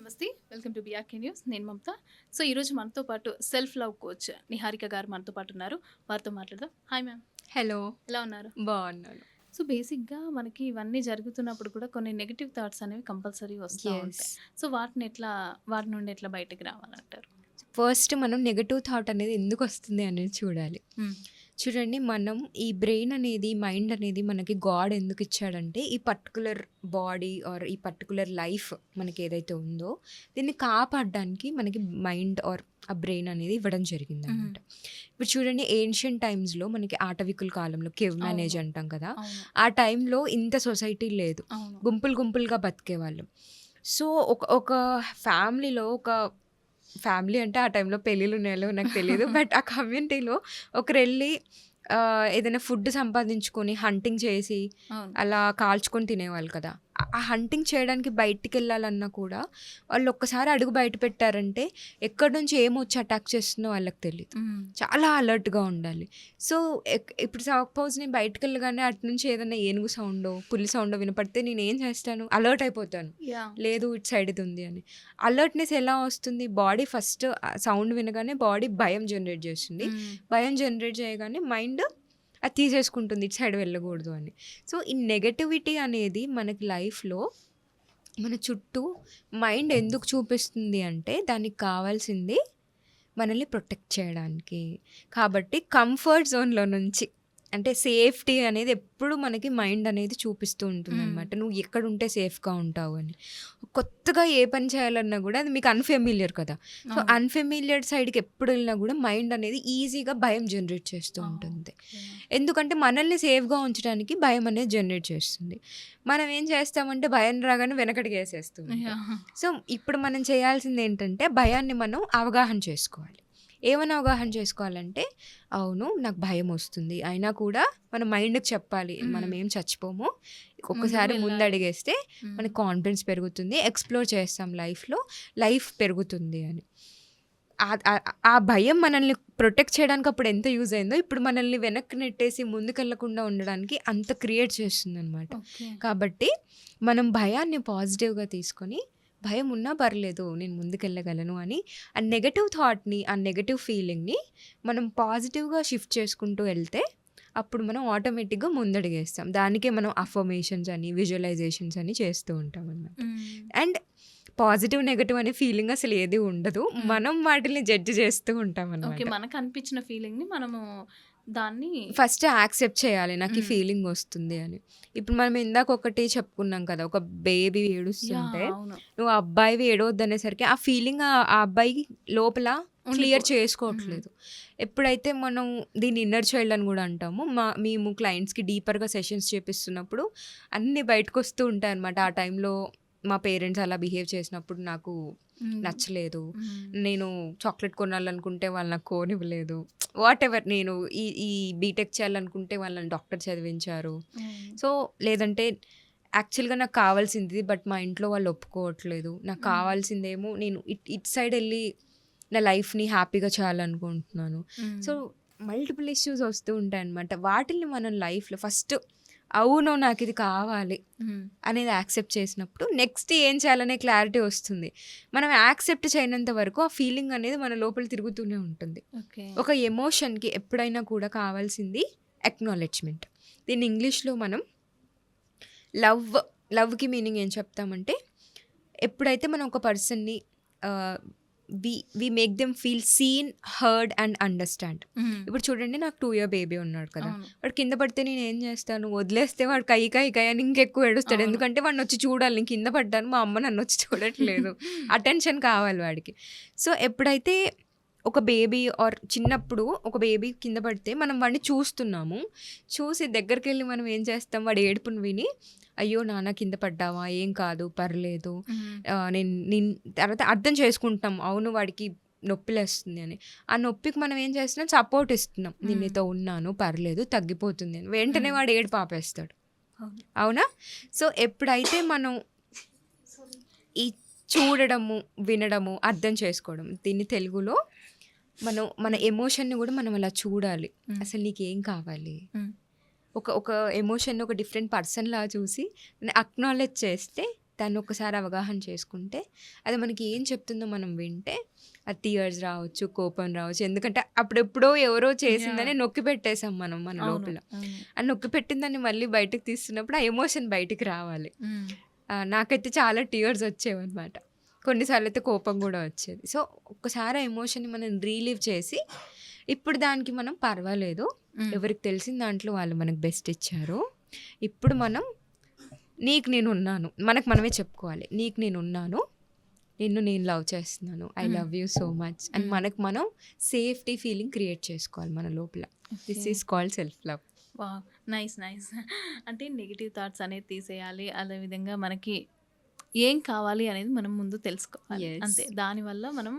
నమస్తే. Welcome to BRK news. నేను మమత. So, ఈరోజు మనతో పాటు సెల్ఫ్ లవ్ కోచ్ నిహారిక గారు మనతో పాటు ఉన్నారు. వారితో మాట్లాడదాం. Hi ma'am. హలో. ఎలా ఉన్నారు? బావున్నాను. సో, బేసిక్‌గా మనకి ఇవన్నీ జరుగుతున్నప్పుడు కూడా కొన్ని నెగెటివ్ థాట్స్ అనేవి కంపల్సరీ వస్తా యెస్. ఉంటాయి. సో, వాటి నుండి ఎట్లా బయటకి రావాలంటారు? ఫస్ట్ మనం నెగెటివ్ థాట్ అనేది ఎందుకొస్తుంది అనేది చూడాలి. హ్మ్. చూడండి, మనం ఈ బ్రెయిన్ అనేది, మైండ్ అనేది మనకి గాడ్ ఎందుకు ఇచ్చాడంటే, ఈ పర్టిక్యులర్ బాడీ ఆర్ ఈ పర్టిక్యులర్ లైఫ్ మనకి ఏదైతే ఉందో, దీన్ని కాపాడడానికి మనకి మైండ్ ఆర్ ఆ బ్రెయిన్ అనేది ఇవ్వడం జరిగిందనమాట. ఇప్పుడు చూడండి, ఏన్షియంట్ టైమ్స్‌లో మనకి ఆటవికుల కాలంలో కేవ్ మేనేజ్ అవును. అంటాం కదా! అవును. ఆ టైంలో ఇంత సొసైటీ లేదు. అవును. గుంపులు గుంపులుగా బతికేవాళ్ళు. సో, ఒక ఒక ఫ్యామిలీలో ఫ్యామిలీ అంటే ఆ టైంలో పెళ్ళిళ్ళున్నాయో లేవో నాకు తెలీదు. బట్ ఆ కమ్యూనిటీలో ఒకరెళ్ళి ఏదైనా ఫుడ్ సంపాదించుకొని హంటింగ్ చేసి అవును. అలా కాల్చుకొని తినేవాళ్ళు కదా! ఆ హంటింగ్ చేయడానికి బయటికెళ్ళాలన్నా కూడా వాళ్ళు ఒక్కసారి అడుగు బయట పెట్టారంటే ఎక్కడి నుంచి ఏమొచ్చి అటాక్ చేస్తుందో వాళ్ళకి తెలీదు. హ్మ్. చాలా అలర్ట్‌గా ఉండాలి. సో, ఇప్పుడు సపోజ్ నేను బయటికెళ్ళగానే అటు నుంచి ఏదైనా ఏనుగు సౌండో, పులి సౌండో వినపడితే నేనేం చేస్తాను? అలర్ట్ అయిపోతాను. యాహ్! లేదు, ఇటు సైడ్ ఇది ఉంది అని. అలర్ట్‌నెస్ ఎలా వస్తుంది? బాడీ ఫస్ట్ సౌండ్ వినగానే బాడీ భయం జనరేట్ చేస్తుంది. హ్మ్. భయం జనరేట్ చేయగానే మైండ్ అది తీసేసుకుంటుంది ఇటు సైడ్ వెళ్ళకూడదు అని. సో, ఈ నెగటివిటీ అనేది మనకి లైఫ్‌లో మన చుట్టూ మైండ్ ఎందుకు చూపిస్తుంది అంటే, దానికి కావాల్సింది మనల్ని ప్రొటెక్ట్ చేయడానికి. కాబట్టి కంఫర్ట్ జోన్‌లో నుంచి, అంటే సేఫ్టీ అనేది ఎప్పుడు మనకి మైండ్ అనేది చూపిస్తూ హ్మ్. ఉంటుందనమాట. నువ్వు ఎక్కడుంటే సేఫ్‌గా ఉంటావు అని. కొత్తగా ఏ పని చేయాలన్నా గూడా అది మీకు అన్‌ఫెమిలియర్ కదా! సో, అవును. అన్‌ఫెమిలియర్ సైడ్‌కి ఎప్పుడు ఎళ్ళినా గూడా మైండ్ అనేది ఈజీగా భయం జనరేట్ చేస్తూ ఆ! ఉంటుంది. ఓకే. ఎందుకంటే మనల్ని సేఫ్‌గా ఉంచడానికి భయం అనేది జనరేట్ చేస్తుంది. మనం ఏం చేస్తామంటే భయం రాగానే వెనకడుగేసేస్తూ ఉంటాం. యాహ్! సో, ఇప్పుడు మనం చేయాల్సిందేంటంటే భయాన్ని మనం అవగాహన చేసుకోవాలి. ఏమని అవగాహన చేసుకోవాలంటే, అవును, నాకు భయమొస్తుంది. అయినా కూడా మన మైండ్‌కి చెప్పాలి. హ్మ్. మనమేం చచ్చిపోము. ముందుకు ఒక్కసారి వెళ్ళాలి. ముందడుగేస్తే హ్మ్. మనకి కాన్ఫిడెన్స్ పెరుగుతుంది. ఎక్స్‌ప్లోర్ చేస్తాం లైఫ్‌లో. లైఫ్ పెరుగుతుంది అని. ఆ భయం మనల్ని ప్రొటెక్ట్ చేయడానికి అప్పుడు ఎంత యూజ్ అయిందో, ఇప్పుడు మనల్ని వెనక్కి నెట్టేసి ముందుకెళ్ళకుండా ఉండడానికి అంత క్రియేట్ చేస్తుందనమాట. ఓకే. కాబట్టి మనం భయాన్ని పాజిటివ్‌గా తీసుకొని, భయం ఉన్నా పర్లేదు, నేను ముందుకెళ్ళగలను అని ఆ నెగెటివ్ థాట్‌ని, ఆ నెగెటివ్ ఫీలింగ్‌ని మనం పాజిటివ్‌గా షిఫ్ట్ చేసుకుంటూ ఎళ్తే, అప్పుడు మనం ఆటోమేటిక్‌గా ముందడుగేస్తాం. దానికే మనం అఫర్మేషన్స్ అని, విజువలైజేషన్స్ అని చేస్తూ ఉంటామనమాట. హ్మ్. అండ్ పాజిటివ్, నెగెటివ్ అనే ఫీలింగ్ అసలు ఏది ఉండదు. హ్మ్. మనం వాటిల్ని జడ్జ్ చేస్తూ ఓకే. ఉంటామనమాట. మనకనిపించిన ఫీలింగ్‌ని మనము దాన్ని ఫస్ట్ యాక్సెప్ట్ చేయాలి. నాకు ఈ హ్మ్. ఫీలింగ్ వస్తుంది అని. ఇప్పుడు మనం ఇందాక ఒకటి చెప్పుకున్నాం కదా! ఒక బేబీ ఏడుస్తుంటే, అవును. నువ్వు ఆ అబ్బాయివి ఏడవద్దనేసరికి ఆ ఫీలింగ్ ఆ అబ్బాయి లోపల క్లియర్ హ్మ్. చేసుకోవట్లేదు. ఎప్పుడైతే మనం దీన్ని ఇన్నర్ చైల్డ్ అని గూడా అంటాము. మేము క్లయింట్స్‌కి డీపర్‌గా సెషన్స్ చేపిస్తున్నప్పుడు అన్నీ బయటకొస్తూ ఉంటాయన్నమాట. ఆ టైంలో మా పేరెంట్స్ అలా బిహేవ్ చేసినప్పుడు నాకు హ్మ్. నచ్చలేదు. హ్మ్. నేను చాక్లెట్ కొనాలనుకుంటే వాళ్ళు నాకు కొనివ్వలేదు. వాటెవర్, నేను ఈ ఈ బీటెక్ చేయాలనుకుంటే వాళ్ళని డాక్టర్ చదివించారు. అవును. సో, లేదంటే యాక్చువల్‌గా నాకు కావాల్సింది బట్ మా ఇంట్లో వాళ్ళు ఒప్పుకోవట్లేదు. నాకు హ్మ్. కావాల్సిందేమో నేను ఇటు సైడ్ ఎళ్ళి నా లైఫ్‌ని హ్యాపీగా చేయాలనుకుంటున్నాను. హ్మ్. సో, మల్టిపుల్ ఇష్యూస్ వస్తూ ఉంటాయన్నమాట. వాటిల్ని మనం లైఫ్‌లో ఫస్ట్ అవును, నాకిది కావాలి హ్మ్. అనేది యాక్సెప్ట్ చేసినప్పుడు నెక్స్ట్ ఏం చేయాలనే క్లారిటీ వస్తుంది. మనం యాక్సెప్ట్ చేయనంత వరకు ఆ ఫీలింగ్ అనేది మన లోపల తిరుగుతూనే ఉంటుంది. ఓకే. ఒక ఎమోషన్‌కి ఎప్పుడైనా కూడా కావాల్సింది అక్నాలెడ్జ్‌మెంట్. దీన్ని ఇంగ్లీష్‌లో మనం లవ్ లవ్‌కి మీనింగ్ ఏం చెప్తామంటే, ఎప్పుడైతే మనం ఒక పర్సన్‌ని ah, we we make them feel seen, heard and understand. Hmm. ఇప్పుడు చూడండి, నాకు 2 ఇయర్ బేబీ ఉన్నాడు కదా! అవును. వాడు కింద పడితే నేనేం చేస్తాను? వదిలేస్తే వాడు కయ్యి కయ్యి కయ్యి అని ఇంకెక్కువ ఏడుస్తాడు. అవును. ఎందుకంటే వాడినొచ్చి చూడాలి. నేను కింద పడ్డాను, మా అమ్మ నన్నొచ్చి చూడట్లేదు. అటెన్షన్ కావాలి వాడికి. సో, ఎప్పుడైతే ఒక బేబీ ఆర్ చిన్నప్పుడు ఒక బేబీ కింద పడితే మనం వాడిని చూస్తున్నాము. చూసి దగ్గరికెళ్ళి మనం ఏం చేస్తాం? వాడి ఏడుపుని విని, అయ్యో నాన్న కింద పడ్డావా? ఏం కాదు, పర్లేదు. హ్మ్. నేను తర్వాత అర్థం చేసుకుంటాం. అవును, వాడికి నొప్పిలేస్తుంది అని. ఆ నొప్పికి మనం ఏం చేస్తున్నాం? సపోర్ట్ ఇస్తున్నాం. నేను హ్మ్. నీతో ఉన్నాను, పర్లేదు, తగ్గిపోతుంది అని. వెంటనే హ్మ్. వాడు ఏడుపు ఆపేస్తాడు. అవును. అవునా? సో, ఎప్పుడైతే మనం ఈ చూడడము, వినడము, అర్థం చేసుకోవడం, దీన్ని తెలుగులో మన హ్మ్. ఎమోషన్‌ని గూడా మనం అలా చూడాలి. హ్మ్. అసలు నీకేం కావాలి? హ్మ్. ఒక ఒక ఎమోషన్‌ని ఒక డిఫరెంట్ పర్సన్‌లా చూసి అక్నాలెడ్జ్ చేస్తే దాన్ని ఒక్కసారి అవగాహన చేసుకుంటే అది మనకి ఏం చెప్తుందో మనం వింటే అది టీయర్స్ రావచ్చు, కోపం రావచ్చు. ఎందుకంటే అప్పుడెప్పుడో ఎవరో యాహ్! చేసిందని నొక్కి పెట్టేసాం మనం మన అవును. లోపల. అవును. ఆ నొక్కి పెట్టిందాన్ని మళ్ళీ బయటకి తీస్తున్నప్పుడు ఆ ఎమోషన్ బయటికి రావాలి. హ్మ్. నాకైతే చాలా టీయర్స్ వచ్చేవన్నమాట. కొన్నిసార్లు అయితే కోపం కూడా వచ్చేది. సో ఒక్కసారి ఆ ఎమోషన్‌ని మనం రిలీవ్ చేసి ఇప్పుడు దానికి మనం పర్వాలేదు. హ్మ్. ఎవరికి తెలిసిన దాంట్లో వాళ్ళు మనకు బెస్ట్ ఇచ్చారు. ఇప్పుడు మనం నీకు నేనున్నాను. మనకు మనమే చెప్పుకోవాలి. నీకు నేనున్నాను. నిన్ను నేను లవ్ చేస్తున్నాను. ఐ హ్మ్. లవ్ యూ సో మచ్ అని హ్మ్. మనకు మనం సేఫ్టీ ఫీలింగ్ క్రియేట్ చేసుకోవాలి మన లోపల. This okay. Is called self love. Wow! Nice. Nice. అంటే నెగెటివ్ థాట్స్ అనేది తీసేయాలి. అదే విధంగా మనకి ఏం కావాలి అనేది మనం ముందు తెలుసుకోవాలి. యెస్. అంతే. దానివల్ల మనం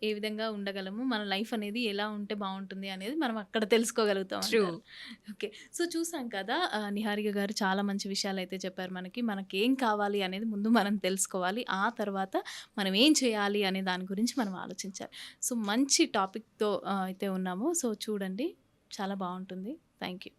ఏ విధంగా ఉండగలము, మన లైఫ్ అనేది ఎలా ఉంటే బావుంటుంది అనేది మనం అక్కడ తెలుసుకోగలుగుతాం ట్రూ. అంటారు. ఓకే. సో, చూసాం కదా! నిహారిక గారు చాలా మంచి విషయాలైతే చెప్పారు మనకి. మనకేం కావాలి అనేది ముందు మనం తెలుసుకోవాలి. ఆ తర్వాత మనం ఏం చేయాలి అనే దాని గురించి మనం ఆలోచించాలి. సో, మంచి టాపిక్‌తో అయితే ఉన్నాము. సో, చూడండి చాలా బావుంటుంది. Thank you.